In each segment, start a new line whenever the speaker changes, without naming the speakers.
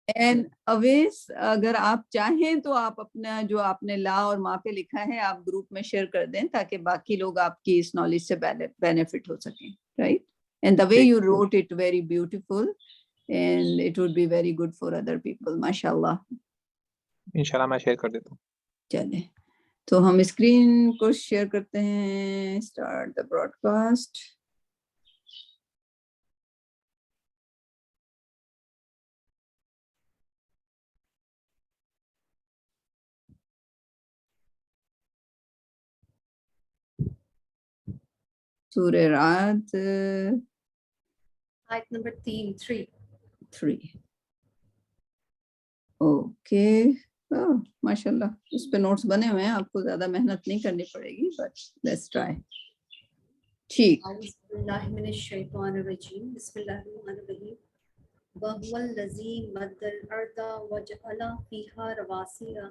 And अवेस, अगर आप चाहें तो आप अपना जो आपने ला और माँ पे लिखा है आप ग्रुप में शेयर कर दें ताकि बाकी लोग आपकी इस नॉलेज से बेनिफिट हो सकें, right? And the way you wrote it very beautiful and it would be very good for other people, माशाल्लाह।
इंशाल्लाह मैं शेयर कर देता हूँ।
चले तो हम स्क्रीन को शेयर करते हैं, स्टार्ट द ब्रॉडकास्ट। सूरह रात
आयत नंबर 3
ओके। माशाल्लाह इस पे नोट्स बने हुए हैं, आपको ज्यादा मेहनत नहीं करनी पड़ेगी, बट लेट्स ट्राई। ठीक।
बिस्मिल्लाहिर्रहमानिर्रहीम वहुवल्लज़ी मद्दल अर्दा वजअला फीहा रवासिया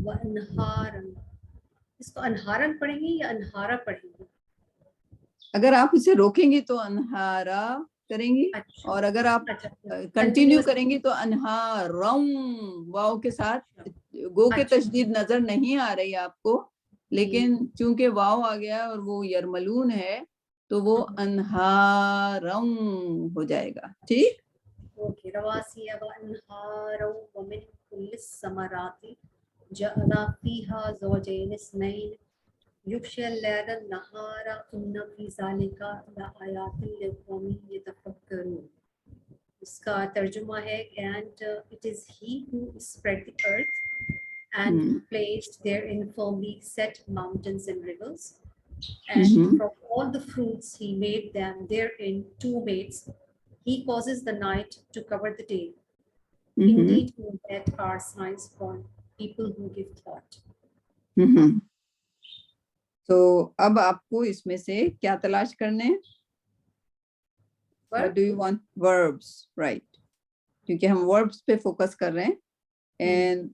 व अनहारन। इसको अनहारन पढ़ेंगे या अनहारा पढ़ेंगे?
अगर आप इसे रोकेंगी तो अनहारा करेंगी,
अच्छा,
और अगर आप
अच्छा,
कंटिन्यू करेंगी तो अनहारम वाव के साथ। गो के
अच्छा,
तशदीद नजर नहीं आ रही आपको, लेकिन चूंकि वाव आ गया और वो यरमलून है तो वो अनहारम हो जाएगा। ठीक,
ओके। रवासिया व अनहारा व मिन कुल्लिस समराति जअला फीहा ज़ौजैन इस्नैन युग़शिल लैला नहारा इन्न फी ज़ालिका लआयातिन लिक़ौमिन यतफ़क्करून। इसका तर्जुमा है, and it is he who spread the earth and placed therein firmly set mountains and rivers, and from all the fruits he made them therein two mates. He causes the night to cover the day. Indeed, in that are signs for people who give thought.
तो अब आपको इसमें से क्या तलाश करने हैं? What do you want? Verbs, right? क्योंकि हम verbs पे फोकस कर रहे हैं, and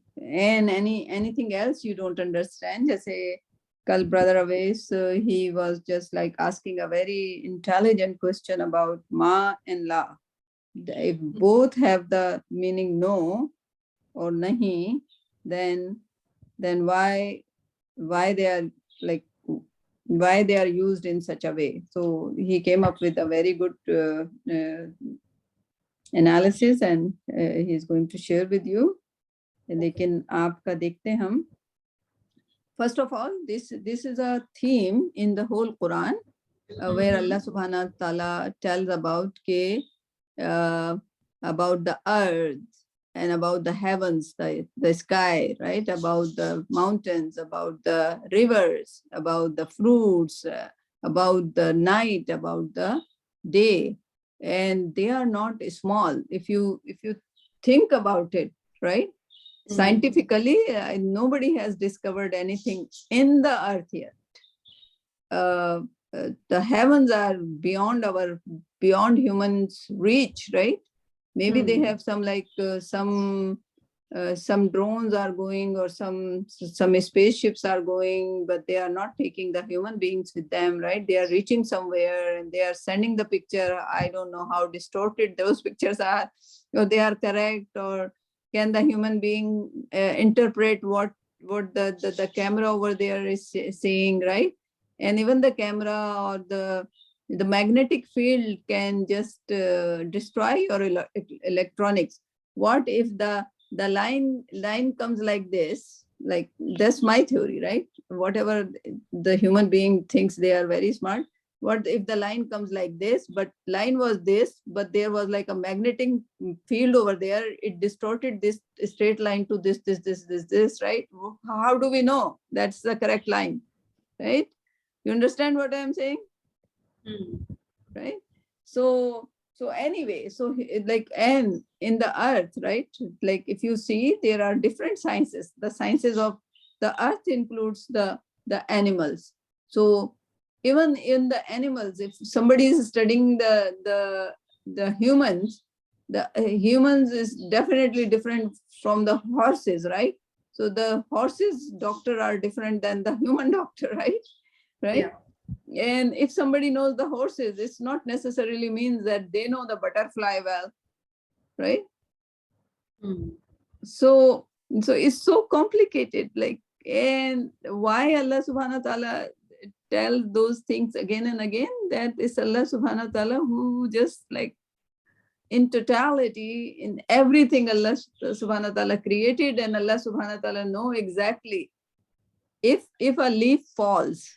anything else you don't understand. जैसे कल brother Awais, he was just like asking a very intelligent question about ma and la. If both have the meaning no or nahi, then why they are like, why they are used in such a way? So he came up with a very good analysis, and he is going to share with you. लेकिन आपका देखते हम, first of all, this is a theme in the whole Quran, where Allah subhanahu wa ta'ala tells about about the earth and about the heavens, the sky, right? About the mountains, about the rivers, about the fruits, about the night, about the day. And they are not small. If you think about it, right? Scientifically, nobody has discovered anything in the earth yet. The heavens are beyond humans' reach, right? Maybe they have some like some drones are going, or some spaceships are going, but they are not taking the human beings with them, right? They are reaching somewhere and they are sending the picture. I don't know how distorted those pictures are, or they are correct, or can the human being interpret what the camera over there is saying, right? And even the camera or the magnetic field can just destroy your electronics. What if the line comes like this? Like, that's my theory, right? Whatever the human being thinks they are very smart. What if the line comes like this, but line was this, but there was like a magnetic field over there. It distorted this straight line to this, right? How do we know that's the correct line, right? You understand what I'm saying? Right? So anyway, so like, and in the earth, right? Like, if you see, there are different sciences. The sciences of the earth includes the animals. So even in the animals, if somebody is studying the humans, the humans is definitely different from the horses, right? So the horses doctor are different than the human doctor, right? Yeah. And if somebody knows the horses, it's not necessarily means that they know the butterfly well, right?
Mm.
So it's so complicated, like, and why Allah subhanahu wa ta'ala tell those things again and again? That is Allah subhanahu wa ta'ala who just like in totality, in everything Allah subhanahu wa ta'ala created, and Allah subhanahu wa ta'ala know exactly if a leaf falls,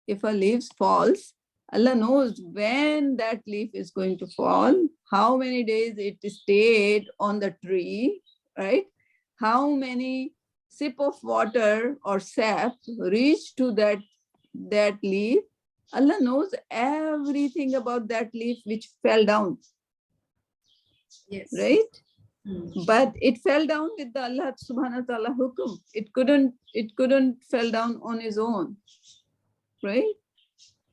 if a leaf falls, Allah knows when that leaf is going to fall, how many days it stayed on the tree, right? How many sip of water or sap reached to that leaf. Allah knows everything about that leaf which fell down,
Yes.
right?
Mm.
But it fell down with the Allah subhanahu wa ta'ala hukum. It couldn't fell down on its own, right?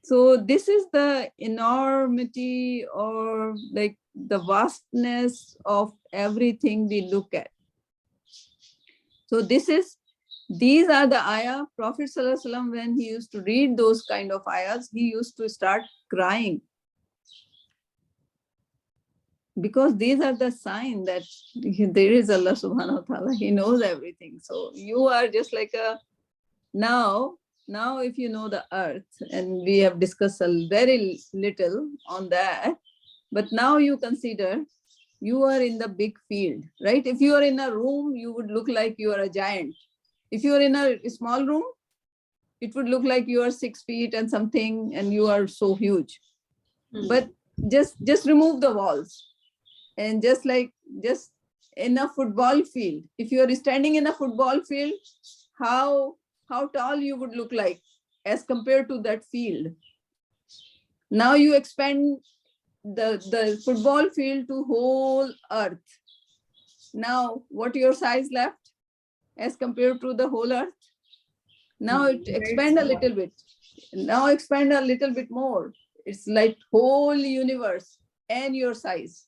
So this is the enormity or like the vastness of everything we look at. So these are the ayah. Prophet sallallahu alaihi wasallam, when he used to read those kind of ayahs, he used to start crying, because these are the sign that there is Allah subhanahu wa ta'ala. He knows everything. So you are just like a now if you know the earth, and we have discussed a very little on that, but now you consider you are in the big field, right? If you are in a room, you would look like you are a giant. If you are in a small room, it would look like you are 6 feet and something, and you are so huge.
Mm.
But just remove the walls, and just in a football field, if you are standing in a football field, how tall you would look like as compared to that field. Now you expand the football field to whole earth. Now what your size left as compared to the whole earth? Now it expand a little bit. Now expand a little bit more. It's like whole universe and your size.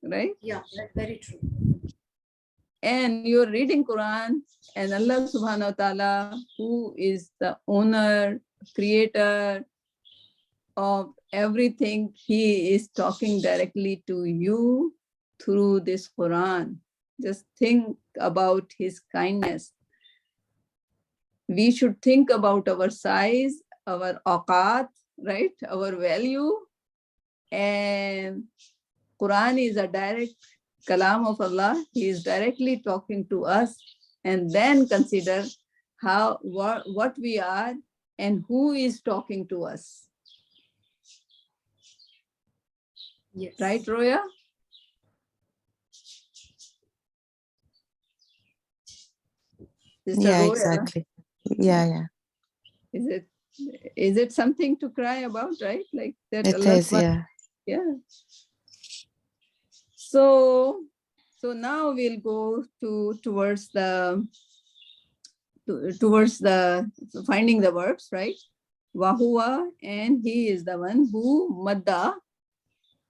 Right?
Yeah, that's very true.
And you're reading Quran, and Allah subhanahu wa ta'ala, who is the owner, creator of everything, he is talking directly to you through this Quran. Just think about his kindness. We should think about our size, our awqat, right? Our value. And Quran is a direct kalam of Allah. He is directly talking to us, and then consider what we are and who is talking to us.
Yes.
Right, Roya? Sister
Yeah,
Roya,
exactly. Yeah.
is it something to cry about, right? Like that
It
Allah
is, yeah.
yeah. So now we'll go towards the finding the verbs, right? Wahua, and he is the one who madda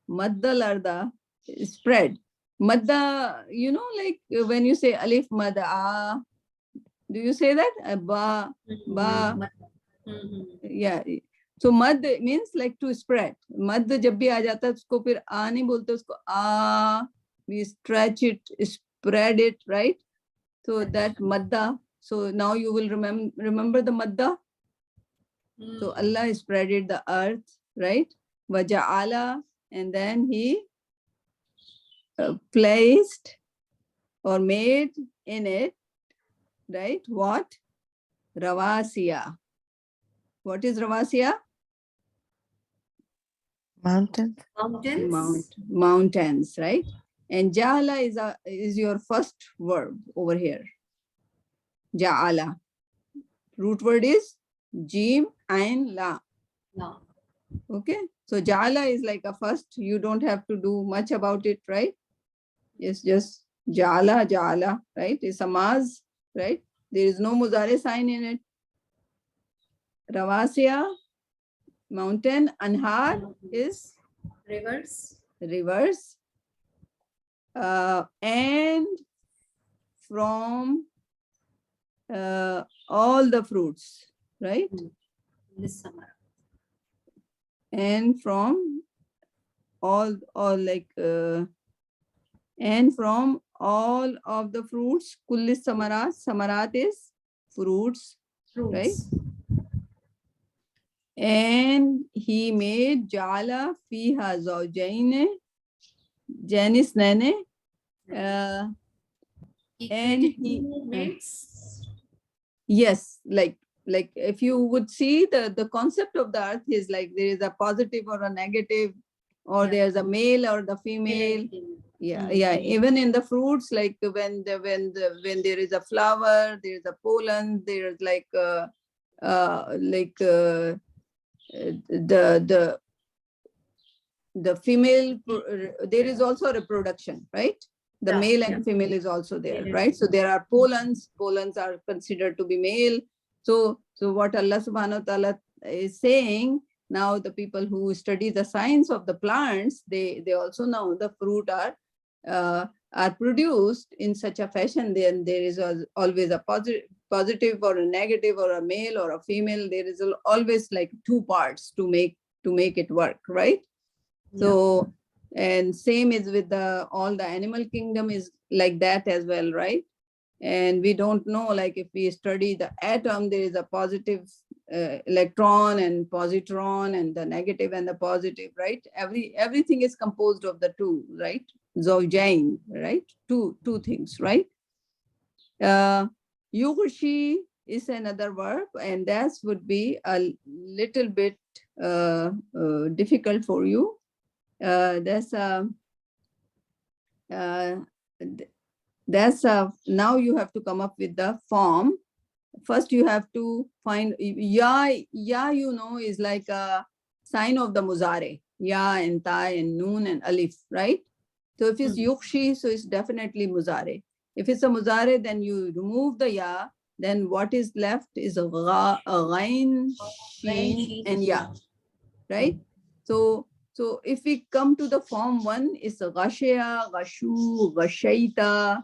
larda spread. Madda, like when you say alif madda, do you say that? Ba, ba, yeah. So mad means like to spread. Mad जब भी आ जाता है उसको फिर आ नहीं बोलते, उसको आ, we stretch it, spread it, right? So that madda. So now you will remember the madda. So Allah spreaded the earth, right? Waja'ala, and then he placed or made in it, right? What? Ravasiya. What is Ravasiya?
Mountain.
Mountains, right? And Ja'ala is your first verb over here. Ja'ala. Root word is Jim and La.
No.
Okay. So Ja'ala is like a first. You don't have to do much about it, right? It's just Ja'ala, right? It's a maz, right? There is no muzare sign in it. Ravasiya, mountain. Anhar is rivers. And from all the fruits, right? And from all like and from all of the fruits, kulli samarat. Samarat is fruits, right?
Fruits.
And he made jala fiha zawjayn janis nane.
He
And
created
he
two mates.
yes, like if you would see the concept of the earth is like there is a positive or a negative, or
Yeah.
there's a male or the
Male
female.
and female.
Yeah,
Mm.
yeah. Even in the fruits, like when there is a flower, there is a pollen, there is like the female. There is also reproduction, right? The
Yeah,
male
yeah.
and female is also there,
Male and
right? So there are pollens. Pollens are considered to be male. So what Allah subhanahu wa ta'ala is saying, now the people who study the science of the plants, they also know the fruit are produced in such a fashion. Then there is always a positive or a negative, or a male or a female. There is always like two parts to make it work, right? So, and same is with all the animal kingdom is like that as well, right? And we don't know, like if we study the atom, there is a positive electron and positron, and the negative and the positive, right? Everything is composed of the two, right? Zawjain, right? Two things, right? Yugushi is another verb, and that would be a little bit difficult for you. Now you have to come up with the form. First you have to find ya, is like a sign of the muzare, ya and ta and noon and alif, right? So if it's yukshi, so it's definitely muzare. If it's a muzare, then you remove the ya, then what is left is a ghain, sheen and ya, right? So if we come to the form 1, it's ghashya, ghashu, ghashaita,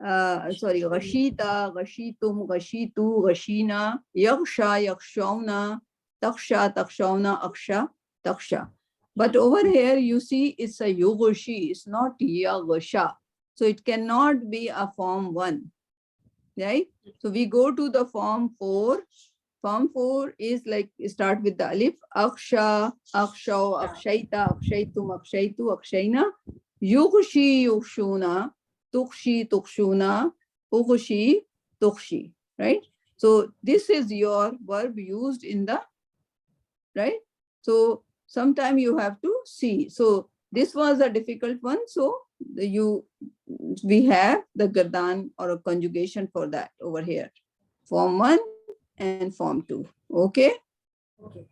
ghashita, ghashitum, ghashitu, ghashina, yaksha, yakshawna, taksha, takshawna, aksha, taksha. But over here, you see, it's a yugushi, it's not yagasha. So it cannot be a form 1, right? So we go to the form 4. Form 4 is like start with the alif. Aksha, akshaw, akshaita, akshaitum, akshaitu, akshaina. Yugushi, yukshuna, tukshi, tukshuna, ugushi, tukshi, right? So this is your verb used in the, right? So sometime you have to see. So this was a difficult one. So we have the gardan or a conjugation for that over here. Form 1 and form 2. Okay?
Okay.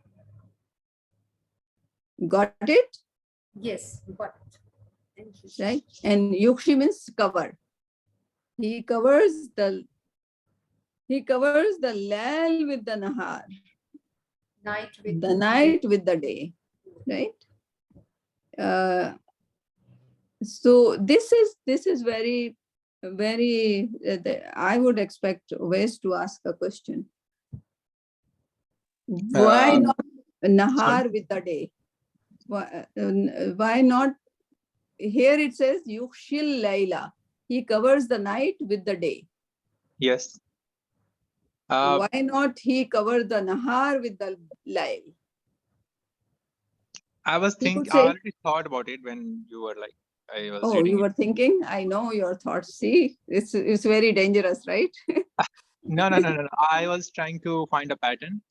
Got it?
Yes, got it. Thank you.
Right? And yukshi means cover. He covers the lal with the nahar.
Night with
The night with the day. Right? So this is very, very, I would expect Wes to ask a question. Why not nahar with the day? Why not? Here it says yukshil layla. He covers the night with the day.
Yes.
Why not he cover the nahar with the layl?
I was
People
thinking, I
say-
already thought about it when you were like, I was
Oh,
reading
you
it.
were thinking? I know your thoughts. See, it's very dangerous, right?
No. I was trying to find a pattern.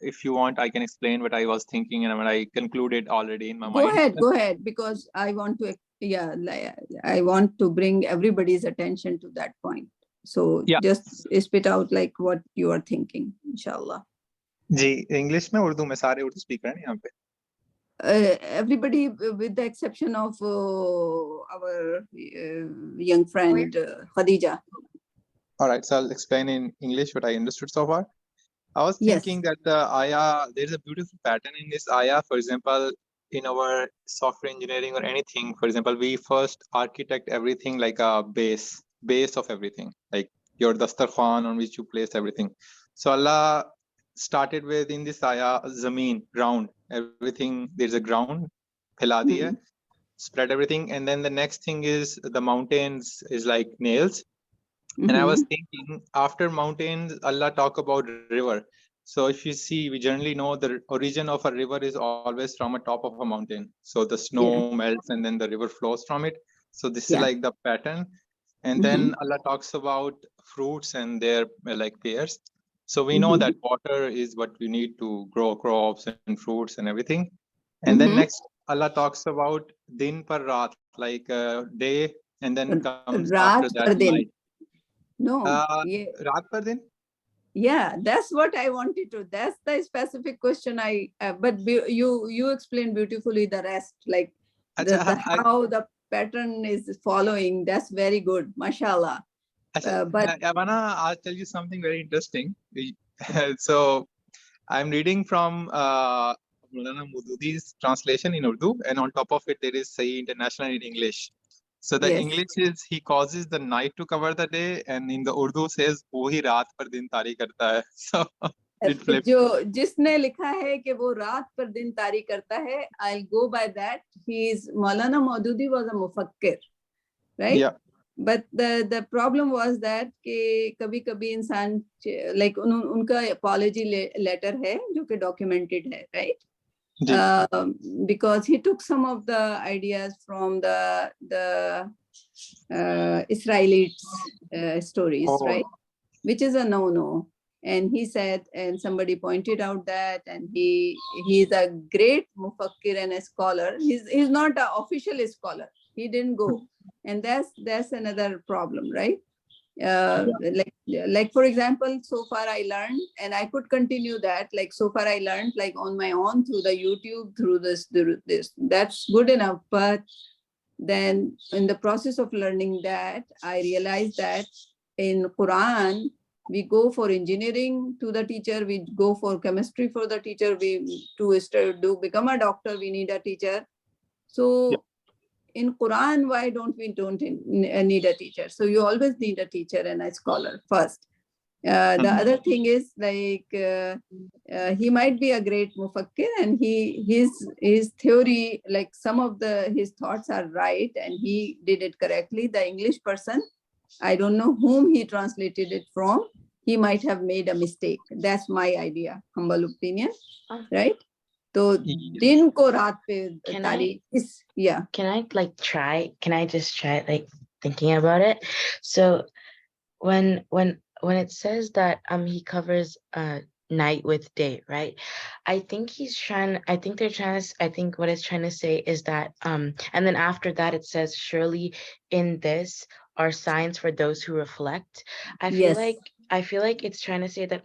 If you want, I can explain what I was thinking and what I concluded already in my mind.
Go ahead, because I want to, I want to bring everybody's attention to that point. So
Yeah.
just spit out like what you are thinking, inshallah.
जी English में उर्दू में सारे Urdu speaker हैं यहाँ पे.
Everybody with the exception of our young friend Khadija.
All right, so I'll explain in English what I understood so far. I was
Yes.
thinking that the ayah, there's a beautiful pattern in this ayah. For example, in our software engineering or anything, for example, we first architect everything like a base of everything, like your dastarkhan on which you place everything. So Allah started with, in this ayah, zameen, ground. Everything, there's a ground. Phila diya, spread everything. And then the next thing is the mountains is like nails. And I was thinking, after mountains, Allah talk about river. So if you see, we generally know the origin of a river is always from a top of a mountain. So the snow melts and then the river flows from it. So this is like the pattern. And then Allah talks about fruits and their like pears. So we know that water is what we need to grow crops and fruits and everything. And then next, Allah talks about din par raat, like day, and then comes after
Raat
that
par din.
night.
No.
Raat par din?
Yeah, that's what I wanted to. That's the specific question but you explained beautifully the rest, like the how the pattern is following. That's very good, mashallah. But
I'll tell you something very interesting. So I'm reading from Maulana Mududi's translation in Urdu, and on top of it, there is Sahih International in English. So the English is, he causes the night to cover the day, and in the Urdu says, "Wohi raat par din tari karta hai." So it flips.
जो जिसने लिखा है कि वो रात पर दिन तारी करता है, I'll go by that. Maulana Maududi was a mufakkir, right?
Yeah.
But the problem was that कि कभी-कभी इंसान like उनका apology letter है जो कि documented है, right? Because he took some of the ideas from the Israelites stories, right? Which is a no-no. And he said, and somebody pointed out that, and he's a great mufakkir and a scholar. He's not an official scholar. He didn't go, and that's another problem, right? Like for example, so far I learned, and I could continue that. Like so far I learned, like on my own through the YouTube, through this. That's good enough. But then in the process of learning that, I realized that in Quran, we go for engineering to the teacher, we go for chemistry for the teacher, to become a doctor, we need a teacher. So in Quran, why don't need a teacher? So you always need a teacher and a scholar first. The other thing is like he might be a great mufakkir, and his theory, like some of his thoughts are right, and he did it correctly. The English person, I don't know whom he translated it from. He might have made a mistake. That's my idea, humble opinion, right? So din ko raat pe tari is, yeah.
Can I just try like thinking about it? So when it says that he covers night with day, right? I think what it's trying to say is that and then after that it says, surely in this are signs for those who reflect. I feel like it's trying to say that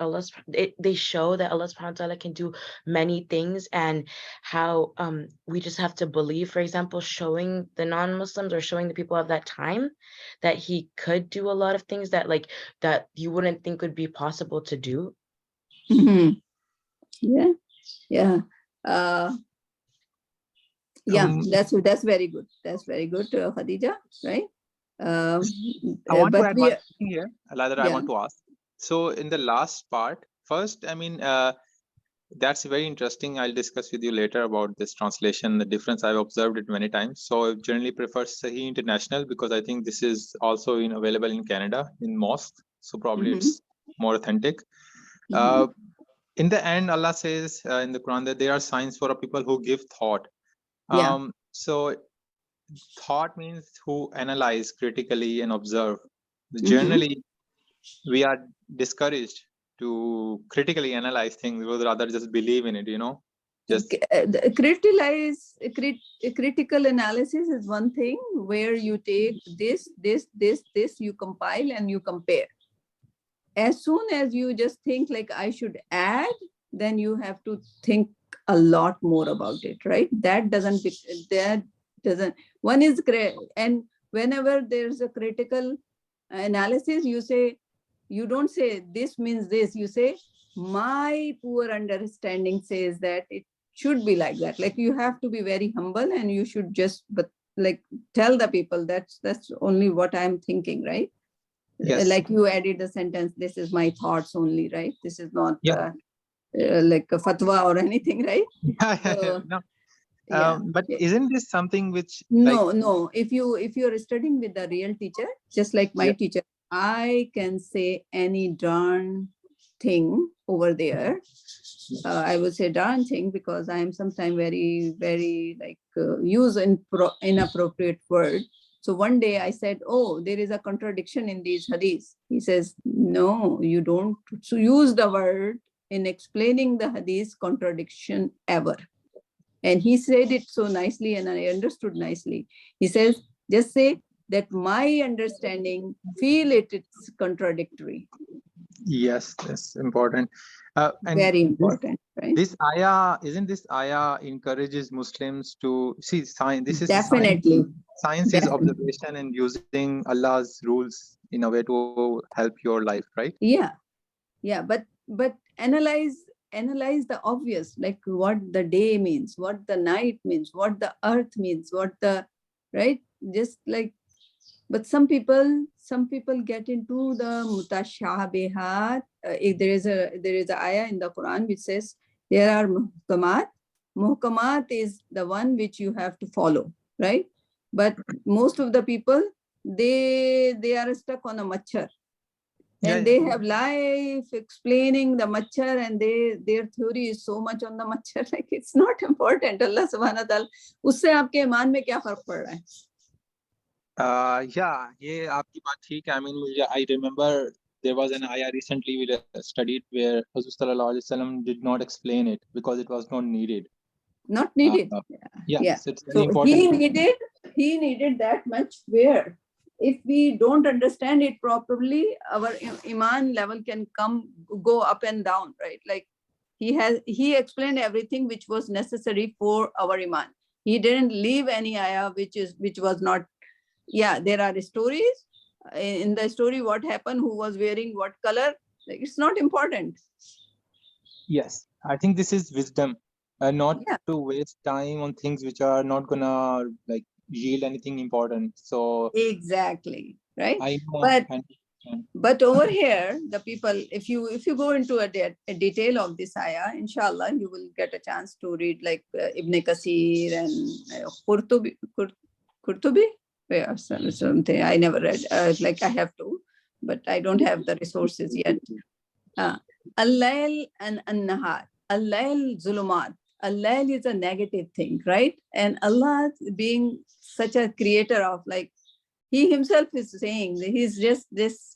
they show that Allah subhanahu wa ta'ala can do many things, and how we just have to believe, for example, showing the non-Muslims or showing the people of that time that he could do a lot of things that you wouldn't think would be possible to do.
Yeah. That's very good. That's very good, Khadija, right?
I want to add one thing here, I want to ask. So in the last part, first, I mean, that's very interesting. I'll discuss with you later about this translation, the difference. I've observed it many times. So I generally prefer Sahih International because I think this is also available in Canada in mosque. So probably it's more authentic. In the end, Allah says in the Quran that there are signs for people who give thought. So thought means who analyze critically and observe. Generally, we are discouraged to critically analyze things, rather just believe in it, just
critical analysis is one thing where you take this, you compile and you compare. As soon as you just think like I should add, then you have to think a lot more about it, right? That doesn't one is great. And whenever there's a critical analysis, you don't say this means this, you say my poor understanding says that it should be like that. Like you have to be very humble, and you should just tell the people that's only what I'm thinking, right?
Yes.
Like you added the sentence, this is my thoughts only, right? This is not like a fatwa or anything, right?
No. But isn't this something which
no. If you're studying with the real teacher, just like my
Yeah.
teacher, I can say any darn thing over there. I would say darn thing because I am sometimes very, very use inappropriate word. So one day I said, oh, there is a contradiction in these hadiths. He says, no, you don't use the word in explaining the hadith contradiction ever. And he said it so nicely and I understood nicely. He says, just say that my understanding, feel it's contradictory.
Yes, that's important. And
Very important, right?
This ayah, isn't this ayah encourages Muslims to see science? This is
Definitely.
Science is
Definitely.
observation and using Allah's rules in a way to help your life, right?
Yeah. But analyze the obvious, like what the day means, what the night means, what the earth means, what the right, just like. But some people get into the mutashabihat. There is a ayah in the Quran which says there are muhkamat. Muhkamat is the one which you have to follow, right? But most of the people, they are stuck on a machar. And they have life explaining the machar, and their theory is so much on the machar, like it's not important. Allah subhanahu wa ta'ala, उससे आपके ईमान में क्या फर्क पड़ रहा है?
Yeah, ये आपकी बात ठीक है. I mean, I remember there was an ayah recently we studied where Hazrat Sallallahu Alaihi Wasallam did not explain it because it was not needed.
Not needed.
Yeah. So it's very
So
important.
he needed that much where if we don't understand it properly, our iman level can go up and down, right? Like he explained everything which was necessary for our iman. He didn't leave any ayah which was not. Yeah, there are stories in the story what happened, who was wearing what color. Like, it's not important.
Yes, I think this is wisdom, not to waste time on things which are not gonna like yield anything important. So
exactly, right?
I know.
But over here, the people, if you go into a detail of this ayah, inshallah, you will get a chance to read like Ibn Kasir and Qurtubi. Yeah, something I never read. Like I have to, but I don't have the resources yet. Al-Layl and An-Nahar. Al-Layl zulumat. Al-Layl is a negative thing, right? And Allah being such a creator of like, he himself is saying he's just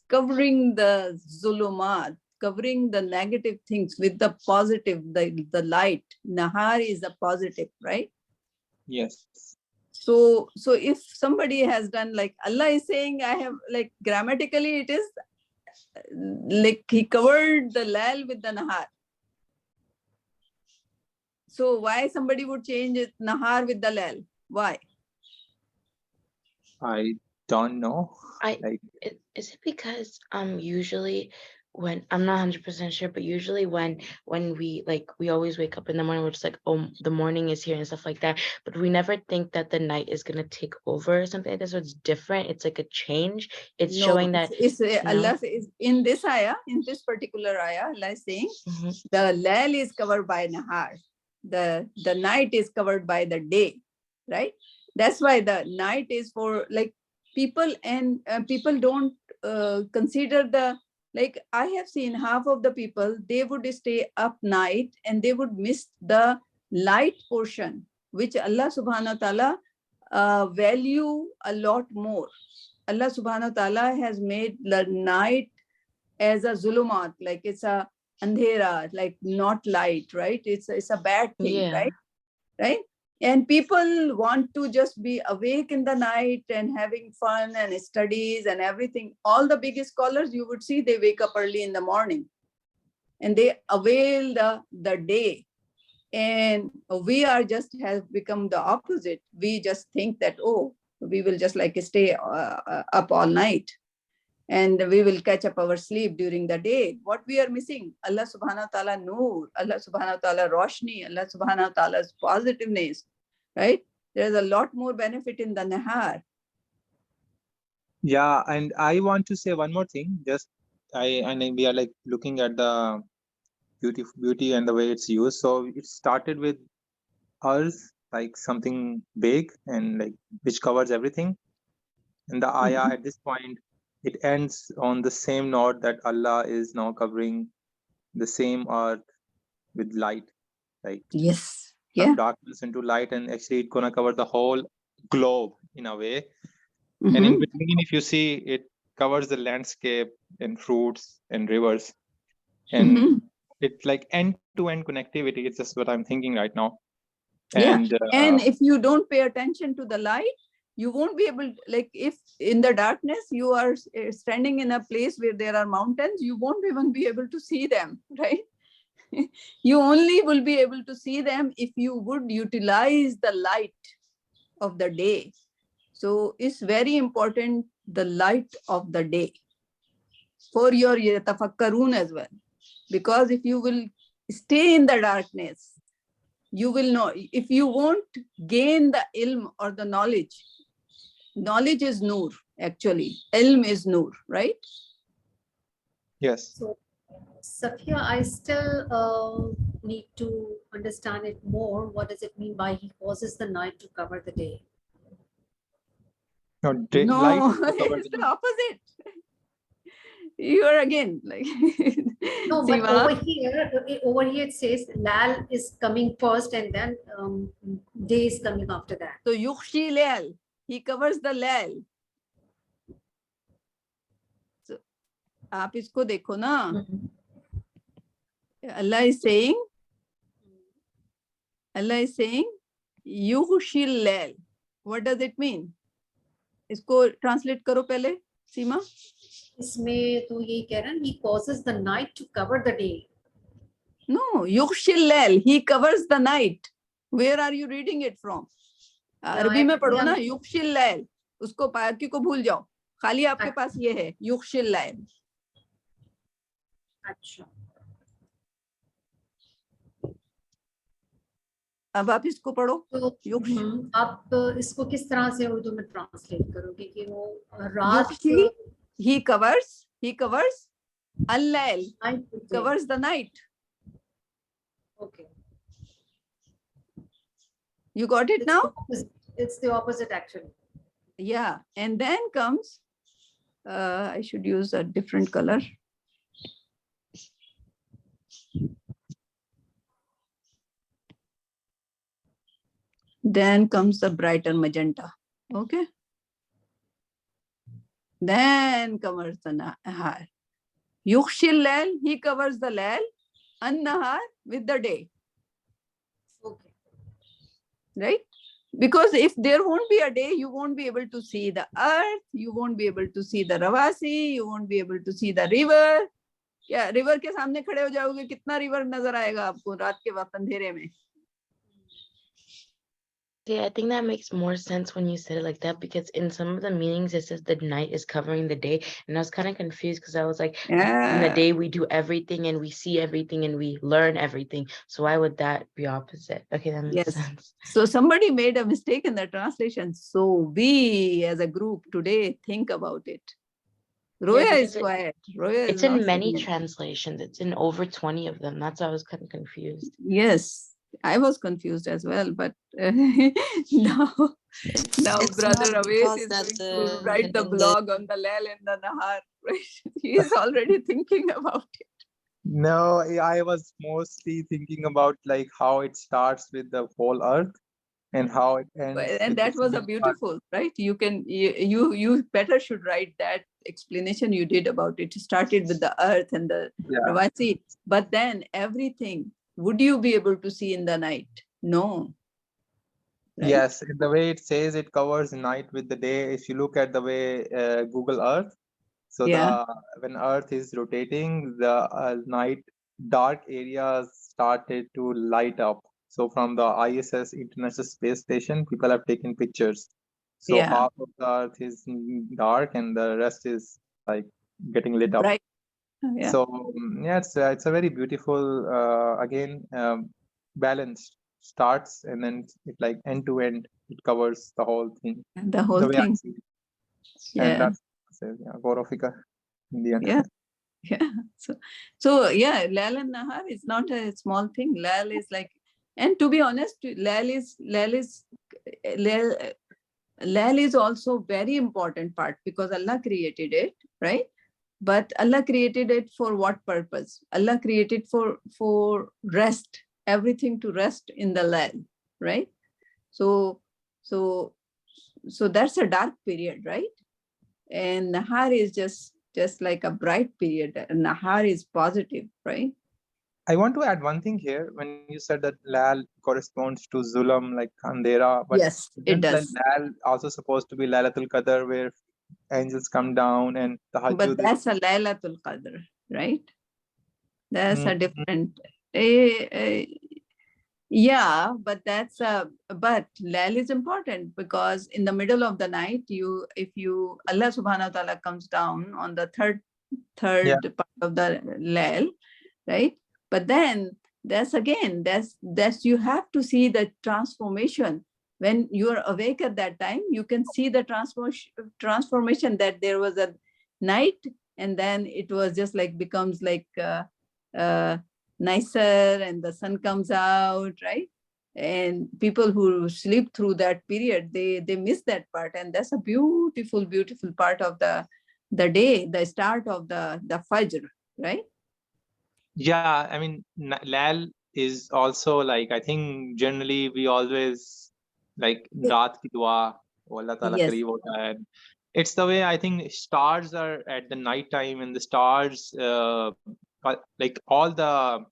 covering the zulumat, covering the negative things with the positive, the light. Nahar is a positive, right?
Yes.
So if somebody has done like Allah is saying, I have like grammatically it is like he covered the lal with the nahar. So why somebody would change it nahar with the lal? Why?
I don't know.
Is it because usually when I'm not 100% sure, but usually when we always wake up in the morning, we're just like, oh, the morning is here and stuff like that, but we never think that the night is gonna take over or something like that. So it's different. It's like a change. It's showing that
Allah says in this ayah, in this particular ayah, Allah is saying the lal is covered by nahar, the night is covered by the day, right? That's why the night is for like people, and people don't consider the, like I have seen half of the people, they would stay up night and they would miss the light portion, which Allah subhanahu wa ta'ala value a lot more. Allah subhanahu wa ta'ala has made the night as a zulumat, like it's a andhera, like not light, right? It's a bad thing, right? And people want to just be awake in the night and having fun and studies and everything. All the big scholars you would see, they wake up early in the morning and they avail the day. And we are just have become the opposite. We just think that, oh, we will just like stay up all night and we will catch up our sleep during the day. What we are missing? Allah subhanahu wa ta'ala noor, Allah subhanahu wa ta'ala roshni, Allah subhanahu wa ta'ala's positiveness, right? There's a lot more benefit in the nahar.
Yeah, and I want to say one more thing. Just we are like looking at the beauty and the way it's used. So it started with earth, like something big and like which covers everything. And the ayah at this point, it ends on the same note that Allah is now covering the same earth with light, like
Yes.
from
Yeah.
darkness into light, and actually it's gonna cover the whole globe in a way. And in between, if you see, it covers the landscape and fruits and rivers, and it's like end-to-end connectivity. It's just what I'm thinking right now.
Yeah.
And
And if you don't pay attention to the light, you won't be able, like if in the darkness you are standing in a place where there are mountains, you won't even be able to see them, right? You only will be able to see them if you would utilize the light of the day. So it's very important, the light of the day for your yatafakkarun as well. Because if you will stay in the darkness, you will know, if you won't gain the ilm or the knowledge is nur, actually. Ilm is nur, right?
yes.
So, Safia, I still need to understand it more. What does it mean by he causes the night to cover the day?
No, light
No,
to cover
it's
the
the opposite. You are again like
No, but
Siva.
over here it says Lal is coming first and then day is coming after that.
So yukhshi lal, he covers the lal. So आप इसको देखो ना. Allah is saying yukhshi lal. What does it mean? इसको translate करो पहले, सीमा.
इसमें तो यही कह रहा है, he causes the night to cover the day.
No, yukhshi lal, he covers the night. Where are you reading it from? अरबी में पढ़ो ना, युक्शिल लैल. उसको बाकी को भूल जाओ, खाली आपके पास ये है युक्शिल लैल.
अच्छा,
अब आप इसको पढ़ो.
तो आप इसको किस तरह से उर्दू में ट्रांसलेट करोगे कि वो रात
युक्शी, he covers al-lail, covers the night.
Okay,
you got it now?
It's the opposite actually.
Yeah, and then comes I should use a different color. Then comes the brighter magenta. Okay. Then covers the nahar. Yukhshil lail, he covers the lail, an-nahar with the day.
Okay.
Right? Because if there won't be a day, you won't be able to see the earth, you won't be able to see the ravasi, you won't be able to see the river. क्या river के सामने खड़े हो जाओगे, कितना river नजर आएगा आपको रात के वक्त अंधेरे में?
Yeah, I think that makes more sense when you said it like that, because in some of the meanings it says the night is covering the day, and I was kind of confused because I was like, in the day we do everything and we see everything and we learn everything, so why would that be opposite? Okay, that makes sense.
So somebody made a mistake in the translation, so we as a group today think about it. Roya is quiet. Roya
it's in many translations. It's in over 20 of them. That's why I was kind of confused.
Yes, I was confused as well, but now Brother Awais is going to write the blog on the Lail and the Nahar. Right? He is already thinking about it.
No, I was mostly thinking about like how it starts with the whole earth and how it ends.
And that was a beautiful, right? You better should write that explanation you did about it. It started with the earth and the Ravasi, but then everything. Would you be able to see in the night? No.
Right? Yes, the way it says it covers night with the day. If you look at the way Google Earth, so when Earth is rotating, the night dark areas started to light up. So from the ISS International Space Station, people have taken pictures. So half of the Earth is dark and the rest is like getting lit up.
Right.
Yeah. So it's a very beautiful balanced starts, and then it like end to end it covers the whole thing.
The whole thing.
And that's Gaurafika Indian.
So Lal and Nahar is not a small thing. Lal is like And to be honest, Lal is also very important part because Allah created it, right? But Allah created it for what purpose? Allah created for rest, everything to rest in the Lal, right? So so so that's a dark period, right? And Nahar is just like a bright period. Nahar is positive, right?
I want to add one thing here. When you said that Lal corresponds to Zulam, like Andhera, but
Yes, it
isn't
does.
Lal also supposed to be Lailatul Qadr, where angels come down and
But
Tahajjud is?
that's a Laylatul Qadr, right? That's a
Mm,
different. eh, eh, yeah, but but Lail is important because in the middle of the night, if Allah Subhanahu wa Taala comes down on the third
yeah,
part of the Lail, right? But then that's you have to see the transformation. When you are awake at that time, you can see the transformation that there was a night and then it was just like becomes like nicer and the sun comes out, right? And people who sleep through that period, they miss that part, and that's a beautiful part of the day, the start of the Fajr, right?
yeah. I mean, Lal is also like, I think generally we always like Raat ki dua, oh Allah Ta'ala
Yes.
kareeb hota hai. It's the way I think stars are at the night time, and the stars, like all the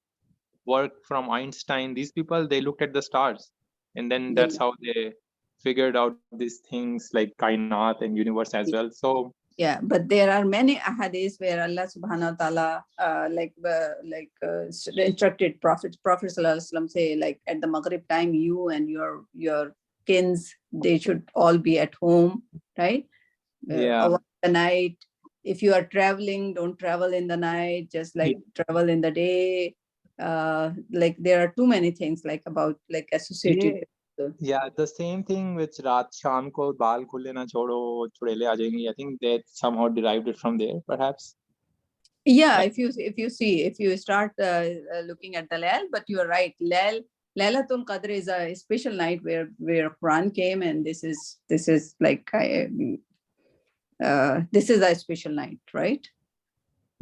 work from Einstein, these people, they looked at the stars, and then
Yeah.
that's how they figured out these things like kainat and universe as well. So
Yeah, but there are many ahadith where Allah subhanahu wa ta'ala instructed Prophet sallallahu alaihi wasallam say, like at the Maghrib time, you and your kins, they should all be at home, right?
yeah,
Over the night. If you are traveling, don't travel in the night, just like travel in the day. Like there are too many things like about like associated
yeah,
with
yeah, the same thing with रात शाम को बाल खुले ना छोड़ो चुड़ैलें आ जाएंगी. I think they somehow derived it from there, perhaps.
Yeah,
Like,
if you start looking at the Lail, but you are right, Laylatul Qadr is a special night where Quran came, and this is like this is a special night, right?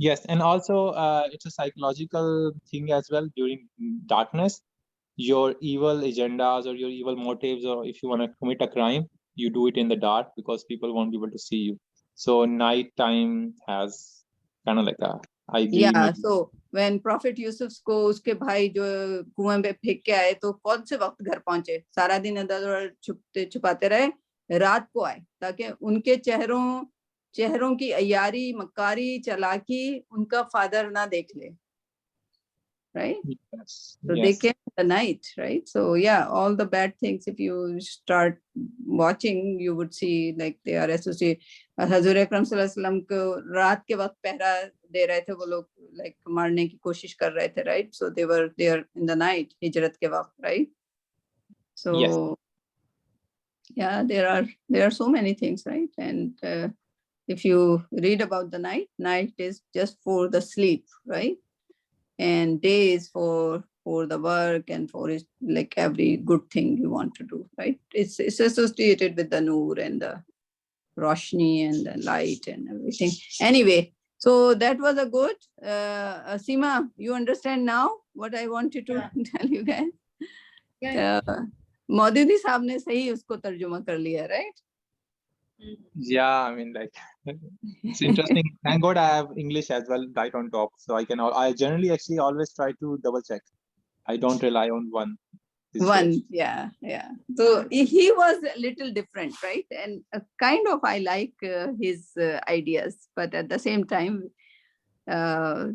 yes, and also it's a psychological thing as well. During darkness, your evil agendas or your evil motives, or if you want to commit a crime, you do it in the dark because people won't be able to see you. So night time has kind of like a hygiene.
Yeah, so when Prophet Yusuf को उसके भाई जो कुएं में फेंक के आए तो कौन से वक्त घर पहुंचे, सारा दिन इधर उधर छुपते छुपाते रहे, रात को आए ताकि उनके चेहरों की अयारी मक्कारी चालाकी उनका फादर ना देख ले, right?
Yes,
So they
yes.
came at the night, right? So yeah, all the bad things, if you start watching, you would see like they are associated. Hazur Akram Sallallahu Alaihi Wasallam को रात के वक्त पहरा दे रहे थे वो लोग, like मारने की कोशिश कर रहे थे, right? So they were there in the night, हिजरत के वक्त, right? So
Yes.
yeah, there are so many things, right? And if you read about the night is just for the sleep, right? And day is for the work and for it, like every good thing you want to do, right? It's associated with the noor and the roshni and the light and everything. Anyway, so that was a good Seema, you understand now what I wanted to tell you guys? Maududi साहब ने सही उसको तर्जुमा कर लिया, right?
Yeah, I mean, like, it's interesting. Thank God I have English as well right on top, so I generally actually always try to double check. I don't rely on one.
Yeah. So he was a little different, right? And kind of I like his ideas, but at the same time,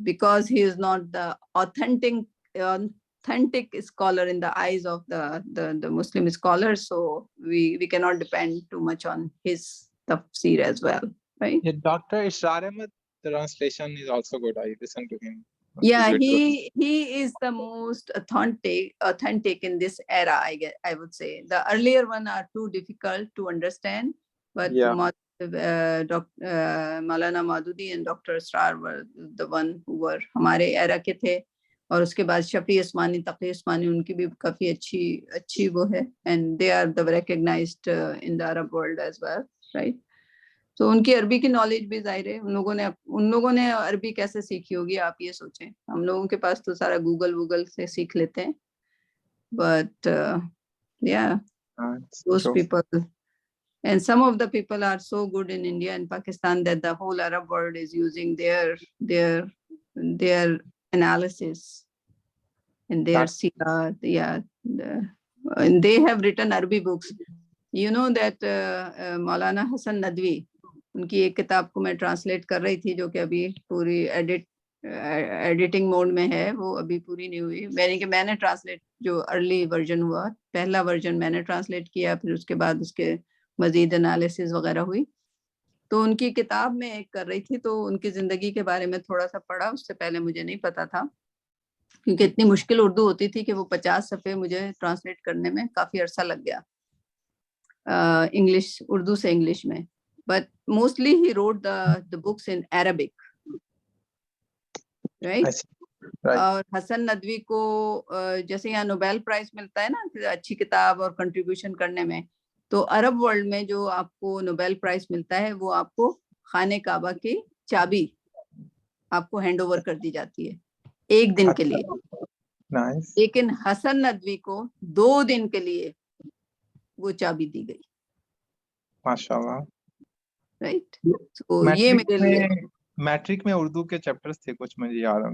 because he is not the authentic scholar in the eyes of the Muslim scholars, so we cannot depend too much on his tafsir as well, right?
Yeah, Dr. Ishrar Ahmed, the translation is also good. I listen to him.
Yeah, he is the most authentic in this era, I would say. The earlier one are too difficult to understand, but Maulana Maududi and Dr. Israr were the one who were हमारे era के थे, और उसके बाद शफी उस्मानी, तकी उस्मानी, उनकी भी काफी अच्छी वो है, and they are the recognised in the Arab world as well, right. तो उनकी अरबी की नॉलेज भी जाहिर है, उन लोगों ने अरबी कैसे सीखी होगी आप ये सोचें। हम लोगों के पास तो सारा गूगल से सीख लेते हैं, but yeah, those people, and some of the people are so good in India and Pakistan that the whole Arab world is using their analysis and their siyar, and they have written Arabic books. You know that Maulana Hassan Nadwi, उनकी एक किताब को मैं translate कर रही थी, जो कि अभी पूरी एडिटिंग मोड में है, वो अभी पूरी नहीं हुई। मैंने ट्रांसलेट, जो अर्ली वर्जन हुआ, पहला वर्जन मैंने ट्रांसलेट किया, फिर उसके बाद उसके मजीद एनालिसिस वगैरह हुई। तो उनकी किताब में एक कर रही थी, तो उनकी जिंदगी के बारे में थोड़ा सा पढ़ा, उससे पहले मुझे नहीं पता था, क्योंकि इतनी मुश्किल उर्दू होती थी कि वो 50 सफ़े मुझे ट्रांसलेट करने में काफी अरसा लग गया, इंग्लिश, उर्दू से इंग्लिश में। But mostly he wrote the books in Arabic, right. और हसन नदवी को जैसे यहाँ नोबेल प्राइज मिलता है ना अच्छी किताब और कंट्रीब्यूशन करने में, तो अरब वर्ल्ड में जो आपको नोबेल प्राइज मिलता है, वो आपको खाने काबा की चाबी आपको हैंड ओवर कर दी जाती है 1 दिन के लिए। लेकिन हसन नदवी को 2 दिन के लिए वो चाबी दी गई, माशाल्लाह, राइट। तो ये मेरे लिए
मैट्रिक में उर्दू के चैप्टर्स थे कुछ, मुझे याद है,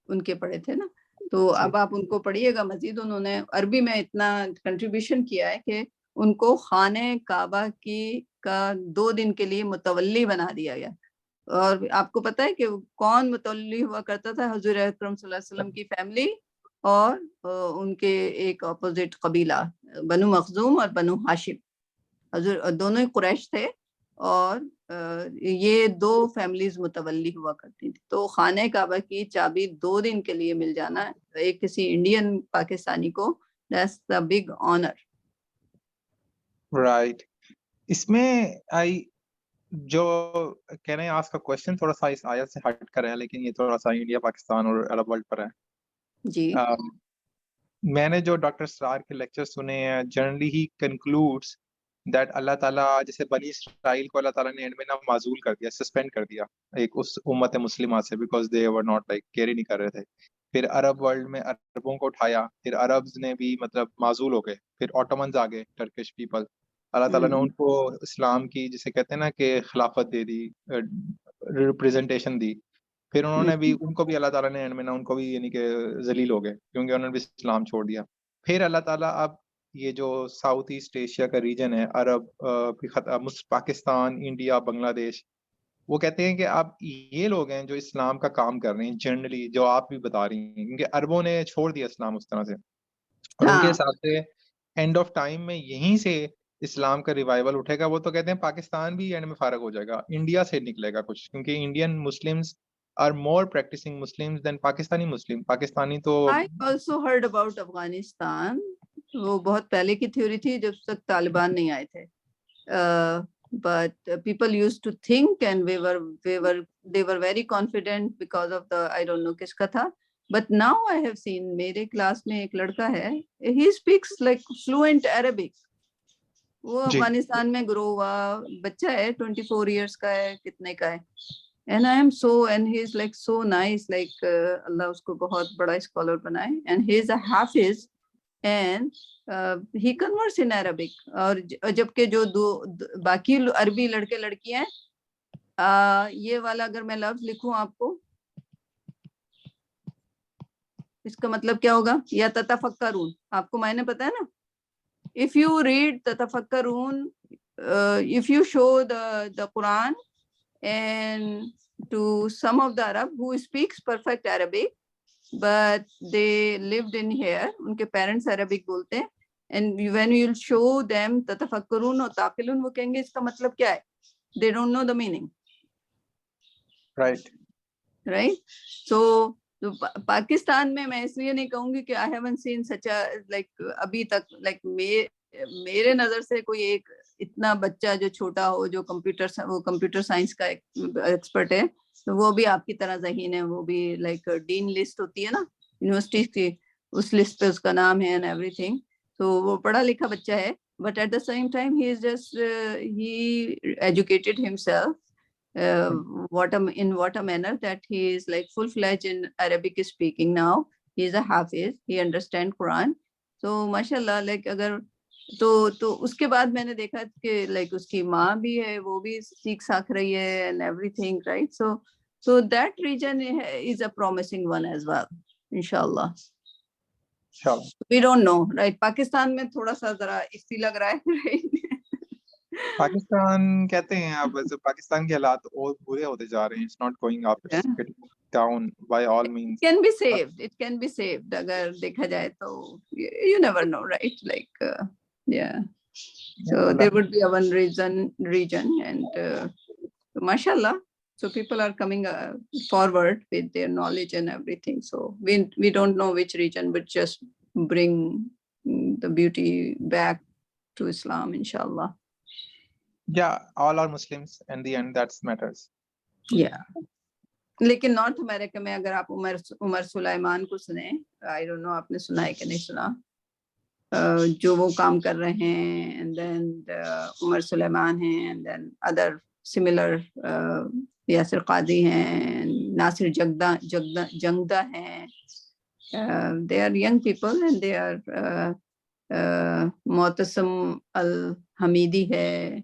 उनके पढ़े थे
ना। तो अब आप उनको पढ़िएगा मजीद, उन्होंने अरबी में इतना कंट्रीब्यूशन किया है कि उनको खाने काबा का 2 दिन के लिए मुतवल्ली बना दिया गया। और आपको पता है कि कौन मुतवल्ली हुआ करता था? हुजूर अकरम सल्लल्लाहु अलैहि वसल्लम की फैमिली और उनके एक अपोजिट कबीला, बनु मखजूम और बनु हाशिम। हुजूर दोनों ही कुरैश थे, और ये 2 फैमिलीज मुतवल्ली हुआ करती थी। तो खाने काबा की चाबी 2 दिन के लिए मिल जाना एक किसी इंडियन पाकिस्तानी को, that's the big honour,
right. इसमें जो can I ask a question, थोड़ा सा इस आयत से हट कर है, लेकिन ये थोड़ा सा इंडिया, पाकिस्तान और अरब वर्ल्ड पर है
जी।
मैंने जो डॉक्टर सरार के लेक्चर सुने हैं, जनरली ही कंक्लूड्स दैट अल्लाह ताला, जैसे बनी इसराइल को अल्लाह ताला ने एंड में ना माजूल कर दिया, सस्पेंड कर दिया एक उस उम्मत मुस्लिमा से, because they were not like care ही नहीं कर रहे थे। फिर अरब वर्ल्ड में अरबों को उठाया, फिर अरब्स ने भी मतलब माजूल हो गए, फिर ऑटोमन्स आ गए, टर्किश पीपल, अल्लाह ताला ने उनको इस्लाम की, जिसे कहते हैं ना कि खिलाफत दे दी, रिप्रेजेंटेशन दी। फिर उन्होंने भी, उनको भी अल्लाह ताला ने एंड में ना, उनको भी यानी कि जलील हो गए, क्योंकि उन्होंने भी इस्लाम छोड़ दिया। फिर अल्लाह ताला अब ये जो साउथ ईस्ट एशिया का रीजन है, अरब, पाकिस्तान, इंडिया, बांग्लादेश, वो कहते हैं कि अब ये लोग हैं जो इस्लाम का काम कर रहे हैं, जनरली जो आप भी बता रही हैं, क्योंकि अरबों ने छोड़ दिया इस्लाम उस तरह से, और उनके हिसाब से एंड ऑफ टाइम में यहीं से इस्लाम का रिवाइवल उठेगा। वो तो कहते हैं पाकिस्तान भी एंड में फारग हो जाएगा, इंडिया से निकलेगा कुछ, क्योंकि Indian Muslims are more practicing Muslims than Pakistani Muslim. Pakistani तो
I also heard about Afghanistan, वो बहुत पहले की थ्योरी थी जब तक तालिबान नहीं आए थे, but people used to think and they were very confident because of the, I don't know किसका था, but now I have seen, मेरे क्लास में एक लड़का है, he speaks like fluent Arabic, वो अफगानिस्तान में ग्रो हुआ बच्चा है, 24 years का है, कितने का है, and I am so, and he is like so nice, like अल्लाह उसको बहुत बड़ा स्कॉलर बनाए, and he is a hafiz and he converts in Arabic। और जबकि जो बाकी अरबी लड़के लड़कियां, ये वाला अगर मैं लफ्ज लिखूं आपको, इसका मतलब क्या होगा? या ततफक्करून, आपको मायने पता है ना? If you read ततफक्करून, if you show the Quran and to some of the Arab who speaks perfect Arabic but they lived in here, उनके parents Arabic बोलते हैं, and when you will show them ततफक्करून और ताकिलून, वो कहेंगे इसका मतलब क्या है, they don't know the meaning, right? So Pakistan में मैं इसलिए नहीं कहूंगी कि I haven't seen such a like अभी तक like मेरे नजर से कोई एक इतना बच्चा जो छोटा हो, जो कंप्यूटर साइंस का एक्सपर्ट है, तो वो भी आपकी तरह ज़हीन है. वो भी लाइक डीन लिस्ट होती है ना यूनिवर्सिटी की, उस लिस्ट पे उसका नाम है एंड एवरीथिंग. तो वो पढ़ा लिखा बच्चा है, but at the same time he is just he educated himself in what a manner that he is like full-fledged in Arabic speaking now. He is a hafiz, he understands Quran. So mashallah, like अगर तो उसके बाद मैंने देखा कि like उसकी माँ भी है, वो भी सीख साख रही है and everything, right? So that region is a promising one as well, inshallah.
Sure.
We don't know, right? Pakistan में थोड़ा सा जरा इसी लग रहा है, right?
पाकिस्तान कहते हैं आप, वैसे पाकिस्तान के हालात और बुरे होते जा रहे हैं. It's not going up, it's getting down by all means.
It can be saved. It can be saved. अगर देखा जाए तो you never know, right? Like yeah. So there would be a one region and mashallah. So people are coming forward with their knowledge and everything. So we don't know which region would just bring the beauty back to Islam, inshallah.
Yeah, all are Muslims in the end, that matters.
Yeah. लेकिन north America में अगर आप उमर सुलाइमान को सुने, I don't know आपने सुना है कि नहीं सुना, जो वो काम कर रहे हैं, एंड देन उमर सुलेमान हैं, and then other similar Yasir Qadhi हैं, नासिर जंगदा हैं. They are young people and they are Mu'tasim al-Hamidi hai.